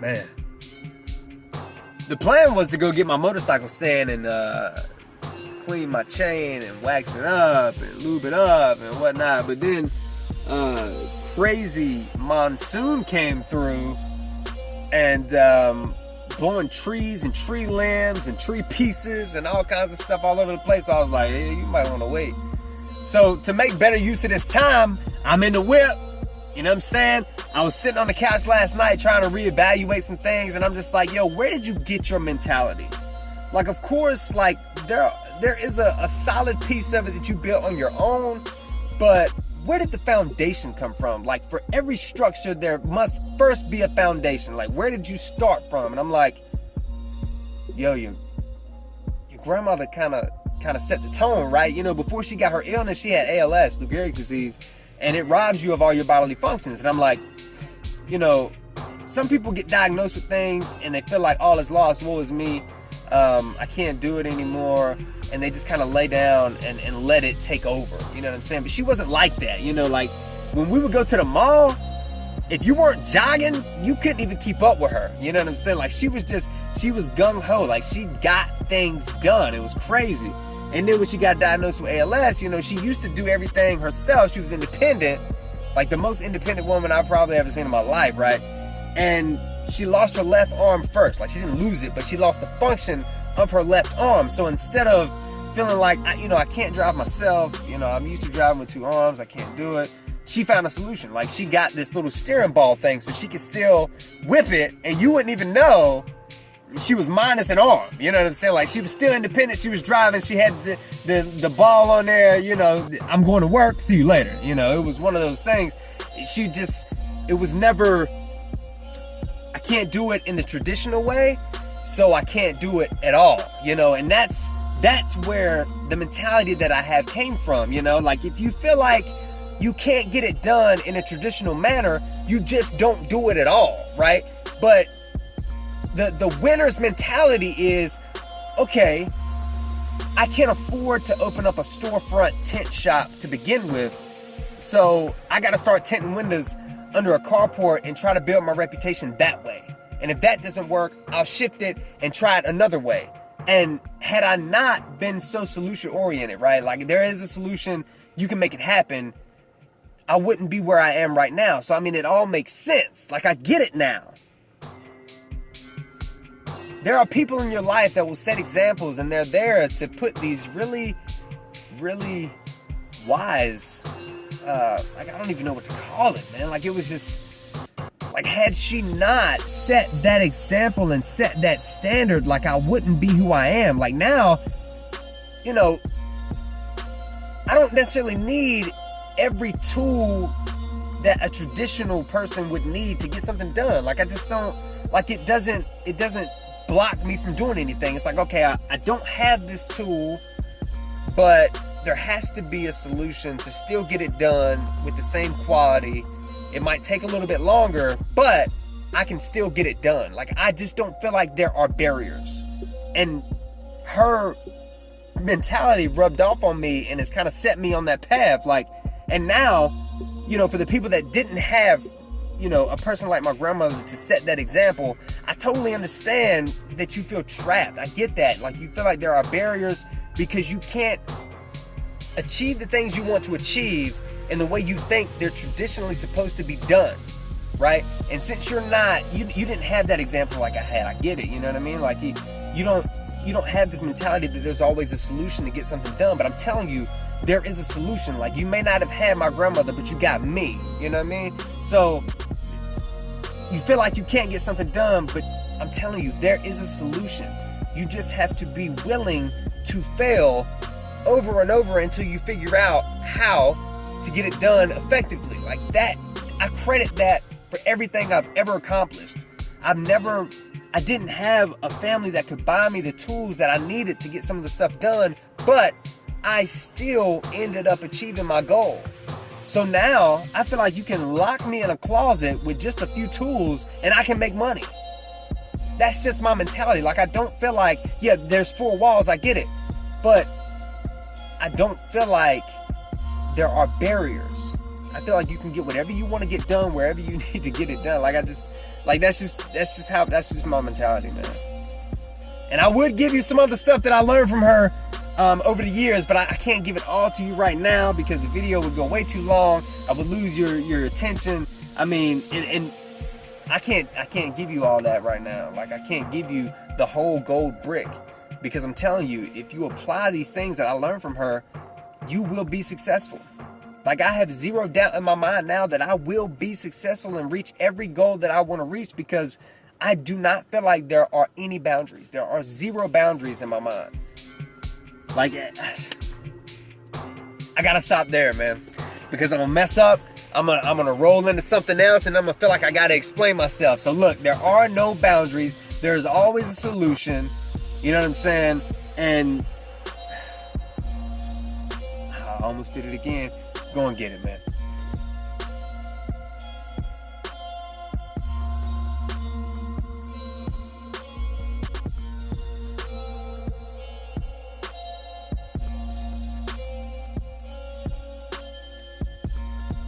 man. The plan was to go get my motorcycle stand and clean my chain and wax it up and lube it up and whatnot. But then crazy monsoon came through and blowing trees and tree limbs and tree pieces and all kinds of stuff all over the place. So I was like, hey, you might want to wait. So to make better use of this time, I'm in the whip. You know what I'm saying? I was sitting on the couch last night trying to reevaluate some things, and I'm just like, yo, where did you get your mentality? Like, of course, like, there is a solid piece of it that you built on your own, but where did the foundation come from? Like, for every structure, there must first be a foundation. Like, where did you start from? And I'm like, yo, your grandmother kind of set the tone, right? You know, before she got her illness, she had ALS, Lou Gehrig's disease, and it robs you of all your bodily functions. And I'm like, you know, some people get diagnosed with things and they feel like all is lost, woe is me, I can't do it anymore, and they just kind of lay down and let it take over, you know what I'm saying? But she wasn't like that, you know, like when we would go to the mall, if you weren't jogging, you couldn't even keep up with her, you know what I'm saying? Like she was gung-ho, like she got things done, it was crazy. And then when she got diagnosed with ALS, you know, she used to do everything herself. She was independent, like the most independent woman I've probably ever seen in my life, right? And she lost her left arm first. Like she didn't lose it, but she lost the function of her left arm. So instead of feeling like, I can't drive myself, you know, I'm used to driving with two arms, I can't do it, she found a solution. Like she got this little steering ball thing so she could still whip it and you wouldn't even know she was minus an arm, you know what I'm saying? Like she was still independent, she was driving, she had the ball on there, you know, I'm going to work, see you later. You know, it was one of those things. It was never, I can't do it in the traditional way, so I can't do it at all, you know, and that's where the mentality that I have came from, you know, like if you feel like you can't get it done in a traditional manner, you just don't do it at all, right? But the winner's mentality is, okay, I can't afford to open up a storefront tent shop to begin with, so I got to start tinting windows under a carport and try to build my reputation that way. And if that doesn't work, I'll shift it and try it another way. And had I not been so solution oriented, right? Like there is a solution, you can make it happen, I wouldn't be where I am right now. So I mean, it all makes sense. Like I get it now. There are people in your life that will set examples, and they're there to put these really, really wise, like I don't even know what to call it, man. Like it was just, like had she not set that example and set that standard, like I wouldn't be who I am. Like now, you know, I don't necessarily need every tool that a traditional person would need to get something done. Like I just don't, like it doesn't block me from doing anything. It's like, okay, I don't have this tool, but there has to be a solution to still get it done with the same quality. It might take a little bit longer, but I can still get it done. Like I just don't feel like there are barriers. And her mentality rubbed off on me and it's kind of set me on that path. Like, and now, you know, for the people that didn't have, you know, a person like my grandmother to set that example, I totally understand that you feel trapped. I get that. Like you feel like there are barriers because you can't achieve the things you want to achieve in the way you think they're traditionally supposed to be done, right? And since you're not, you didn't have that example like I had. I get it, you know what I mean? Like you don't have this mentality that there's always a solution to get something done, but I'm telling you, there is a solution. Like you may not have had my grandmother, but you got me, you know what I mean? So you feel like you can't get something done, but I'm telling you, there is a solution. You just have to be willing to fail over and over until you figure out how to get it done effectively. Like that, I credit that for everything I've ever accomplished. I didn't have a family that could buy me the tools that I needed to get some of the stuff done, but I still ended up achieving my goal. So now I feel like you can lock me in a closet with just a few tools and I can make money. That's just my mentality. Like I don't feel like, yeah, there's four walls, I get it, but I don't feel like there are barriers. I feel like you can get whatever you want to get done wherever you need to get it done. That's just my mentality, man. And I would give you some other stuff that I learned from her over the years, but I can't give it all to you right now because the video would go way too long. I would lose your attention. I mean, and I can't give you all that right now. Like, I can't give you the whole gold brick, because I'm telling you, if you apply these things that I learned from her, you will be successful. Like, I have zero doubt in my mind now that I will be successful and reach every goal that I want to reach, because I do not feel like there are any boundaries. There are zero boundaries in my mind. Like, I gotta stop there, man, because I'm gonna mess up. I'm gonna roll into something else, and I'm gonna feel like I gotta explain myself. So look, there are no boundaries. There's always a solution. You know what I'm saying? And I almost did it again. Go and get it, man.